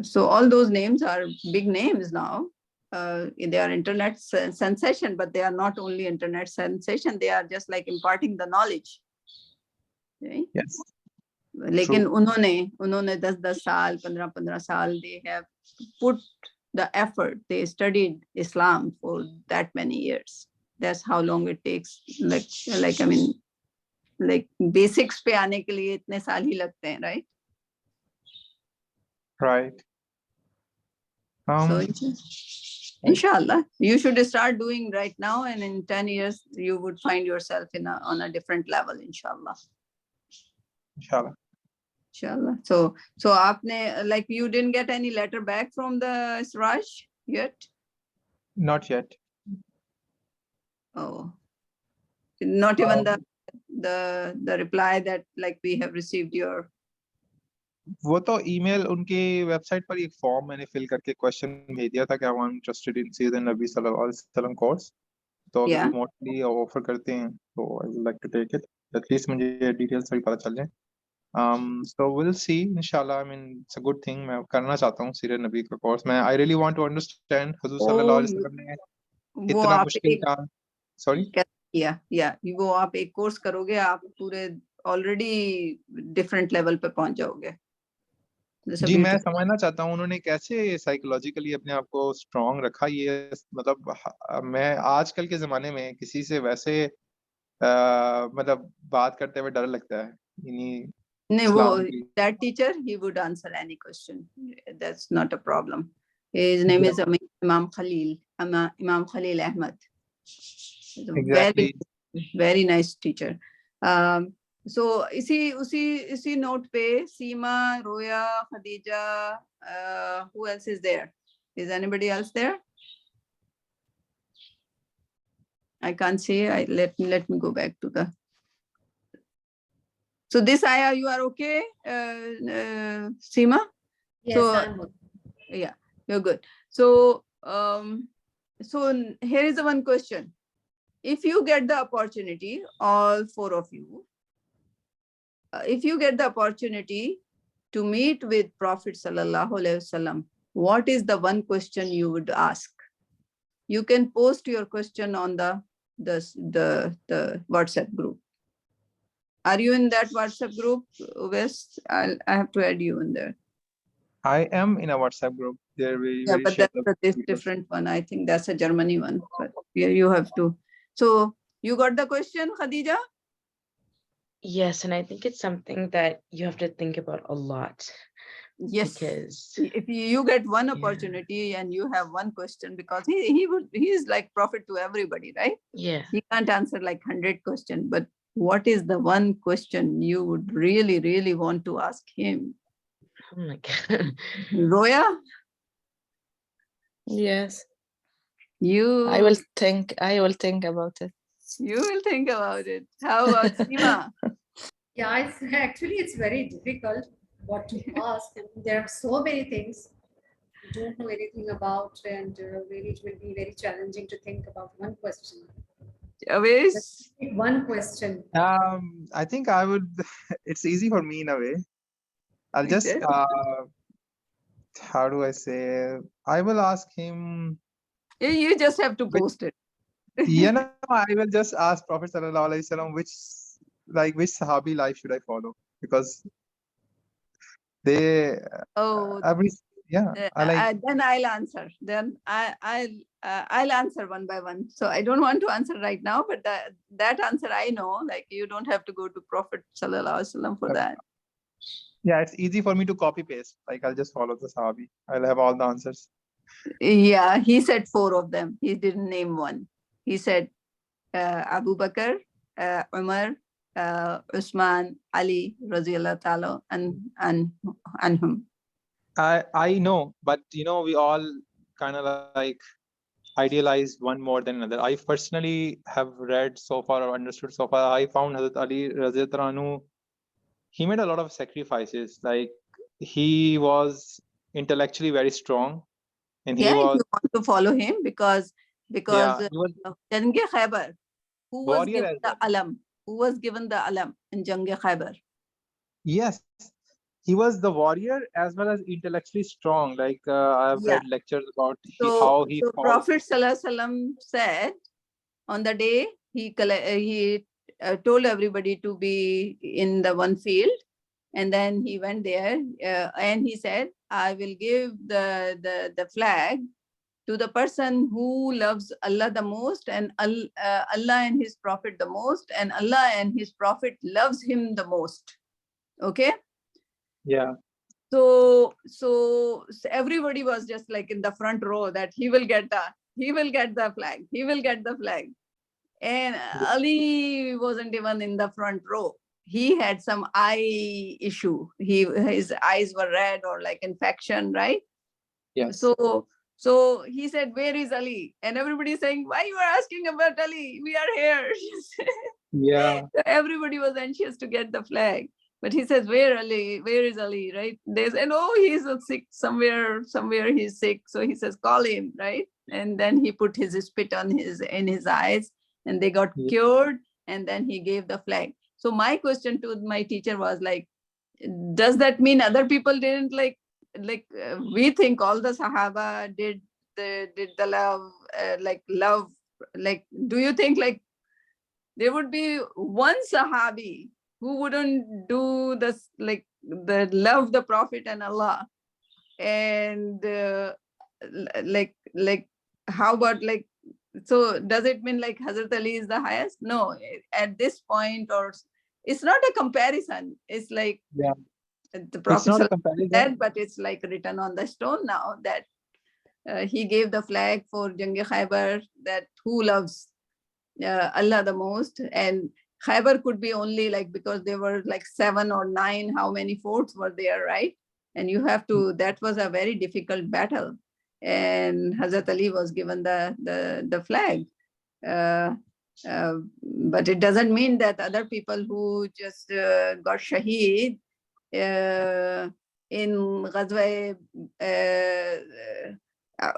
So all those names are big names now. They are internet sensation, but they are not only internet sensation, they are just like imparting the knowledge. Right?
Yes.
लेकिन उन्होंने 10 साल 15 साल they have put the effort, they studied Islam for that many years. That's how long it takes. Like I mean, like basics पे आने के लिए इतने साल ही लगते हैं, right?
Right.
So inshallah, you should start doing right now, and in 10 years you would find yourself on a different level, inshallah.
Inshallah.
Inshallah. So आपने, like, you didn't get any letter back from the Sraj yet?
Not yet.
Oh, not even the reply that like we have received your.
वो तो email उनके website पर एक form मैंने fill करके question भेज दिया था कि I am interested in season नबी सल्लल्लाहु अलैहि वसल्लम कोर्स, तो अगर रिमोटली ऑफर करते हैं तो I would like to take it, at least मुझे डिटेल्स थोड़ी पता चल जाए. So we'll see, inshallah. I mean, it's a good thing. मैं करना चाहता हूँ सीरत नबी का कोर्स. मैं I really want to understand हुजूर सल्लल्लाहु अलैहि वसल्लम ने कितना मुश्किल काम. Sorry.
या वो आप एक कोर्स करोगे, आप पूरे ऑलरेडी डिफरेंट लेवल पे पहुंच जाओगे.
जी, मैं समझना चाहता हूँ उन्होंने कैसे साइकोलॉजिकली अपने आप को स्ट्रॉन्ग रखा. ये मतलब मैं आजकल के जमाने में किसी से वैसे मतलब बात करते हुए डर लगता है.
That teacher, he would answer any question. That's not a problem. His name is Imam Khalil Ahmad.
Exactly.
Very nice teacher. So इसी note पे Seema, Roya, Khadija, who else is there? Is anybody else there? I can't see. Let me go back to the. So this ayah, you are okay, Seema?
Yes,
so,
I'm okay.
Yeah, you're good. So here is the one question. If you get the opportunity, all four of you, if you get the opportunity to meet with Prophet Sallallahu Alaihi Wasallam, what is the one question you would ask? You can post your question on the WhatsApp group. Are you in that WhatsApp group, Wes? I have to add you in there.
I am in a WhatsApp group. They're very
But that's a different one. I think that's a Germany one. But you have to. So you got the question, Khadija?
Yes, and I think it's something that you have to think about a lot.
Yes.
Because
if you get one opportunity and you have one question, because he is like prophet to everybody, right?
Yeah.
He can't answer like 100 questions, but what is the one question you would really, really want to ask him?
Oh my God.
Roya,
Yes,
you
I will think about it.
you will think about it. How about Seema?
Yeah, it's very difficult what to ask. There are so many things we don't know anything about, and really it will be very challenging to think about one question.
Avish?
Just pick one question.
I think I would. It's easy for me in a way. I'll just.
Okay.
How do I say? I will ask him.
You just have to post it.
I will just ask Prophet Sallallahu Alaihi Wasallam which Sahabi life should I follow, because they
Oh,
every I like.
then I'll answer. Then I'll answer one by one. So I don't want to answer right now, but that answer I know. Like you don't have to go to Prophet Sallallahu Alaihi Wasallam for that.
Yeah, it's easy for me to copy paste. Like I'll just follow the Sahabi. I'll have all the answers.
Yeah, he said 4 of them. He didn't name one. He said Abu Bakr, Umar, Usman, Ali, Raziallahu Ta'ala, and him.
I know, but we all kind of like idealize one more than another. I personally have read so far or understood so far. I found Hazrat Ali Radhiyallahu anhu, he made a lot of sacrifices. Like he was intellectually very strong, and
Yeah,
he was
you want to follow him because
he was
Jange Khaybar, who was
warrior
given
as
the
well.
alam, in Jange Khaybar.
Yes, he was the warrior as well as intellectually strong. Like I've
Yeah.
read lectures about
So
how he fought.
Prophet Sallallahu Alaihi Wasallam said on the day he told everybody to be in the one field, and then he went there and he said, I will give the flag to the person who loves Allah the most, and Allah and his prophet the most, and Allah and his prophet loves him the most. Okay.
Yeah.
So everybody was just like in the front row that he will get the flag. And Ali wasn't even in the front row. He had some eye issue. His eyes were red or like infection, right?
Yes.
So he said, where is Ali? And everybody saying, why you are asking about Ali? We are here.
Yeah.
So everybody was anxious to get the flag. But he says, where Ali? Where is Ali? Right? They said, oh, he's sick somewhere he's sick. So he says, call him, right? And then he put his spit in his eyes, and they got cured, and then he gave the flag. So my question to my teacher was like, does that mean other people didn't we think all the Sahaba did the love, do you think like there would be one Sahabi who wouldn't do this, like the love the Prophet and Allah? And how about so does it mean like Hazrat Ali is the highest? No, at this point, or it's not a comparison. It's like the Prophet
It's not a comparison.
said, but it's like written on the stone now that he gave the flag for Jange Khaybar, that who loves Allah the most. And Khaybar could be only like, because there were like 7 or 9, how many forts were there, right? And you have to, that was a very difficult battle. And Hazrat Ali was given the flag. But it doesn't mean that other people who just got shaheed in Ghazwa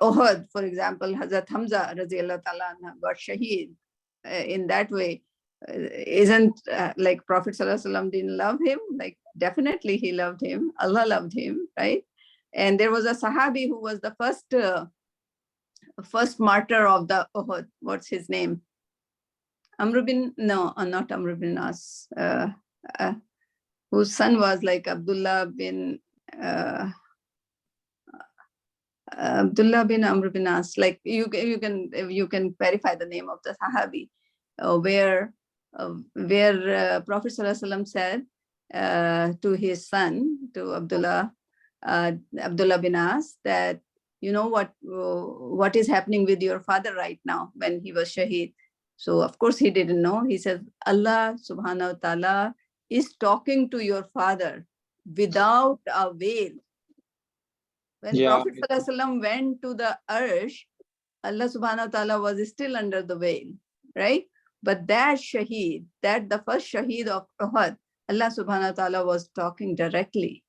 Uhud, for example, Hazrat Hamza Raziallahu Ta'ala got shaheed in that way. Isn't like Prophet Sallallahu Alaihi Wasallam didn't love him? Like definitely he loved him. Allah loved him, right? And there was a Sahabi who was the first martyr of the Uhud. What's his name? Not Amr bin As, whose son was like Abdullah bin Amr bin As. Like you can verify the name of the Sahabi, where Prophet Sallallahu Alaihi Wasallam said to his son, to Abdullah bin As, that you know what is happening with your father right now when he was shaheed. So of course he didn't know. He says, Allah subhanahu wa ta'ala is talking to your father without a veil. When Prophet ﷺ went to the Arsh, Allah subhanahu wa ta'ala was still under the veil, right? But that Shaheed, that the first Shaheed of Uhud, Allah subhanahu wa ta'ala was talking directly.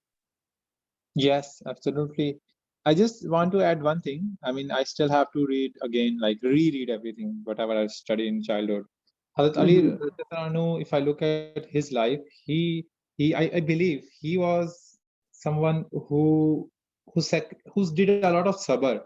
Yes, absolutely. I just want to add one thing. I mean, I still have to read again, like reread everything, whatever I studied in childhood. Hazrat Ali, if I look at his life, I believe he was someone who did a lot of sabr.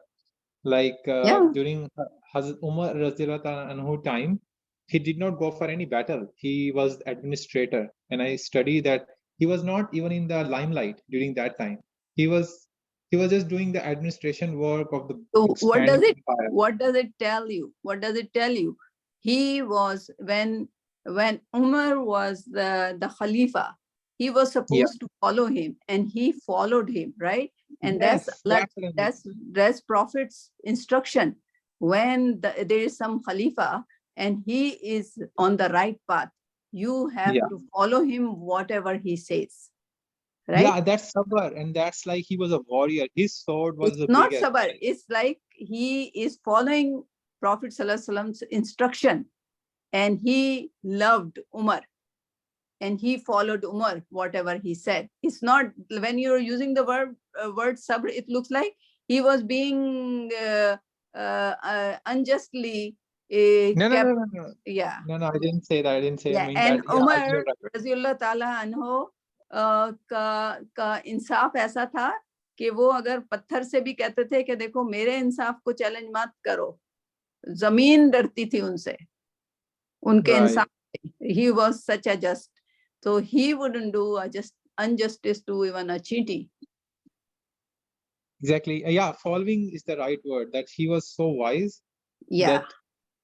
Like
Yeah.
during Hazrat Umar anhu time, he did not go for any battle. He was administrator, and I study that he was not even in the limelight during that time. He was just doing the administration work of the
So
expanding empire.
what does it tell you? What does it tell you? He was, when Umar was the Khalifa, he was
Yeah.
supposed to follow him, and he followed him, right? And
Yes,
that's Prophet's instruction. When there is some Khalifa and he is on the right path, you have to follow him whatever he says. Right?
Yeah, that's sabr, and that's like he was a warrior. His sword was
It's
the
not
biggest.
sabr. It's like he is following Prophet ﷺ's instruction, and he loved Umar, and he followed Umar, whatever he said. It's not, when you're using the word sabr, it looks like he was being unjustly kept.
No.
Yeah.
No, I didn't say that. I didn't say. I
Yeah.
mean
And
that. Yeah,
Umar
you're right.
रज़ियल्लाहु ताला अन्हो का इंसाफ ऐसा था कि वो अगर पत्थर से भी कहते थे कि देखो मेरे इंसाफ को चैलेंज मत करो, जमीन डरती थी उनसे, उनके इंसाफ से. He was such a just, so he wouldn't do a just injustice to even a cheating.
Exactly. Yeah, following is the right word. That he was so wise.
Yeah,
that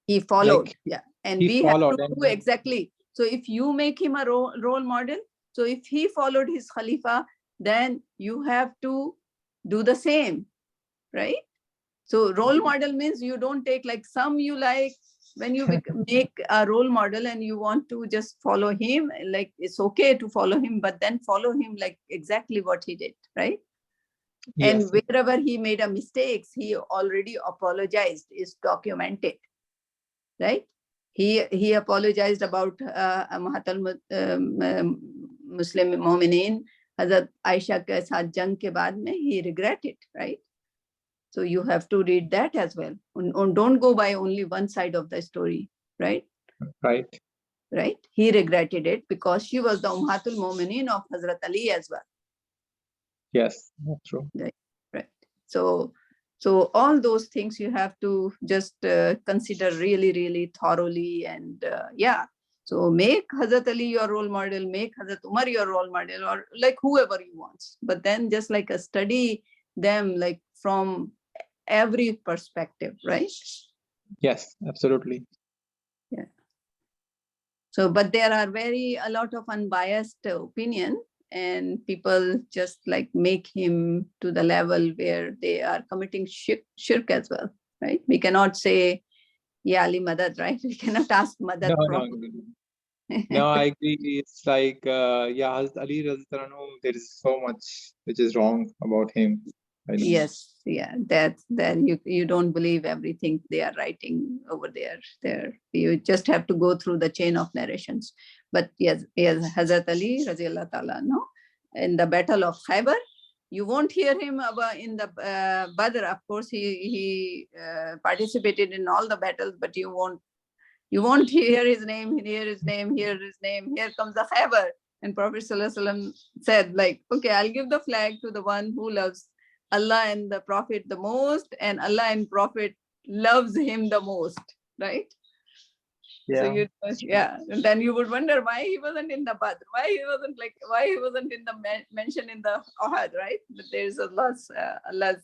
he followed.
like
Yeah, and
he
we have
followed
to
and
do exactly. So if you make him a role model, so if he followed his Khalifa, then you have to do the same, right? So role model means you don't take like some you like. When you make a role model and you want to just follow him, like it's okay to follow him, but then follow him like exactly what he did, right?
Yes.
And wherever he made a mistakes, he already apologized, is documented, right? He apologized about Mahatal Muslim Mu'mineen, Hazrat Aisha ke saath jang ke baad mein, he regretted, right? So you have to read that as well. Don't go by only one side of the story, right?
Right.
Right? He regretted it because she was the Ummatul Mu'mineen of Hazrat Ali as well.
Yes, that's true.
Right. So all those things you have to just consider really, really thoroughly, and yeah. So make Hazrat Ali your role model, make Hazrat Umar your role model, or like whoever you want. But then just like a study them like from every perspective, right?
Yes, absolutely.
Yeah. So, but there are a lot of unbiased opinion, and people just like make him to the level where they are committing shirk as well, right? We cannot say, yeah, Ali Madad, right? We cannot ask Madad from.
No, I agree. It's like, yeah, Hazrat Ali, Razat Anhu, there is so much which is wrong about him.
Yes, yeah, that you don't believe everything they are writing over there. You just have to go through the chain of narrations. But yes, Hazrat Ali, Raziallah Ta'ala, no, in the Battle of Khaybar, you won't hear him in the Badr. Of course, he participated in all the battles, but you won't hear his name. Here comes the Khaybar. And Prophet Sallallahu Alaihi Wasallam said, like, okay, I'll give the flag to the one who loves Allah and the Prophet the most, and Allah and Prophet loves him the most, right?
Yeah.
So and then you would wonder why he wasn't in the Badr, why he wasn't in the mention in the Uhud, right? But there's Allah's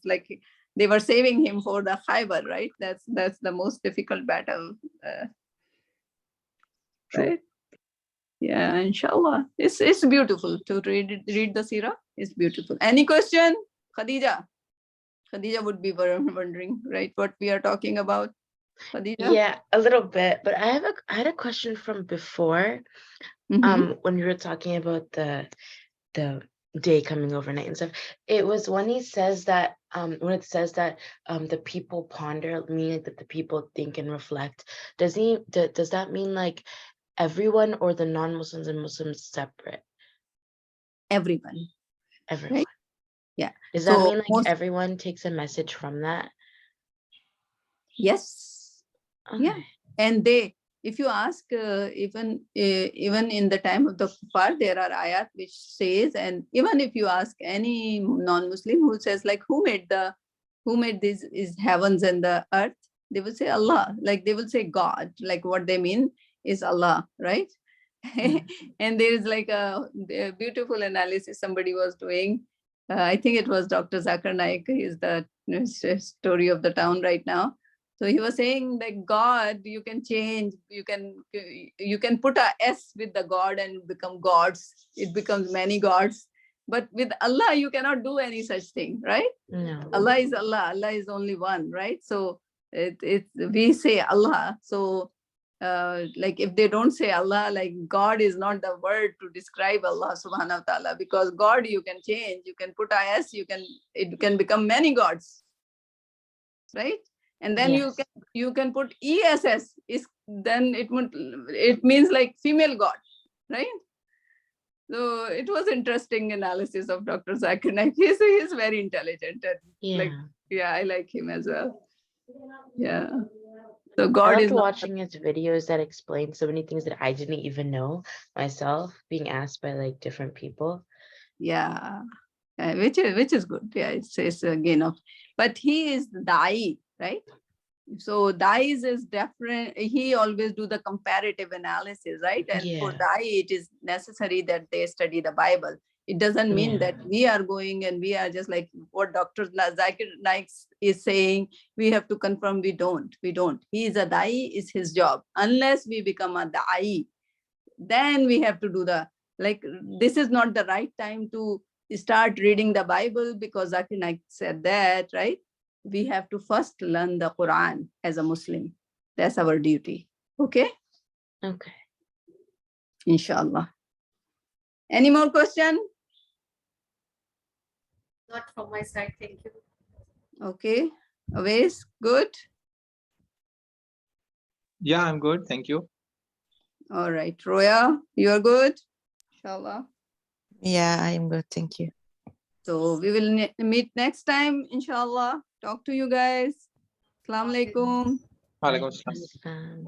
like they were saving him for the Khaybar, right? That's the most difficult battle, right? Yeah, inshallah. It's beautiful to read the Sirah. It's beautiful. Any question, Khadija? Khadija would be wondering, right, what we are talking about. Khadija?
Yeah, a little bit, but I had a question from before. When we were talking about the day coming overnight and stuff. It was when he says that when it says that the people ponder, meaning that the people think and reflect. Does that mean like everyone or the non-Muslims and Muslims separate?
Everyone.
Everyone.
Right? Yeah.
Does that
So
mean like everyone takes a message from that?
Yes.
Okay.
Yeah. And if you ask, even in the time of the kuffar, there are ayat which says, and even if you ask any non-Muslim who says like, who made these is heavens and the earth, they will say Allah. Like they will say God. Like what they mean is Allah, right? And there is like a beautiful analysis somebody was doing. I think it was Dr. Zakir Naik. He is the story of the town right now. So he was saying that God, you can change, you can put a S with the God and become gods. It becomes many gods. But with Allah, you cannot do any such thing, right?
No.
Allah is Allah. Allah is only one, right? So we say Allah. So like if they don't say Allah, like God is not the word to describe Allah subhanahu wa ta'ala, because God you can change, you can put a S, it can become many gods, right? And then
Yes.
you can put ESS, then it means like female God, right? So it was interesting analysis of Dr. Zakir Naik. He's very intelligent, and like I like him as well. Yeah. So God
I
is
loved
not
watching his videos that explain so many things that I didn't even know myself, being asked by like different people.
Yeah, which is good. Yeah, it's again of, but he is Dai, right? So Dais is different. He always do the comparative analysis, right? And for Dai, it is necessary that they study the Bible. It doesn't mean that we are going and we are just like what Dr. Zakir Naik is saying, we have to confirm. We don't. He is a Dai, is his job. Unless we become a Dai, then we have to do this is not the right time to start reading the Bible, because Zakir Naik said that, right? We have to first learn the Quran as a Muslim. That's our duty. Okay?
Okay.
Inshallah. Any more question?
Not from my side, thank you.
Okay. Awais, good?
Yeah, I'm good. Thank you.
All right. Roya, you are good? Inshallah.
Yeah, I'm good. Thank you.
So we will meet next time, inshallah. Talk to you guys. Assalamu alaikum.
Walaikum assalam.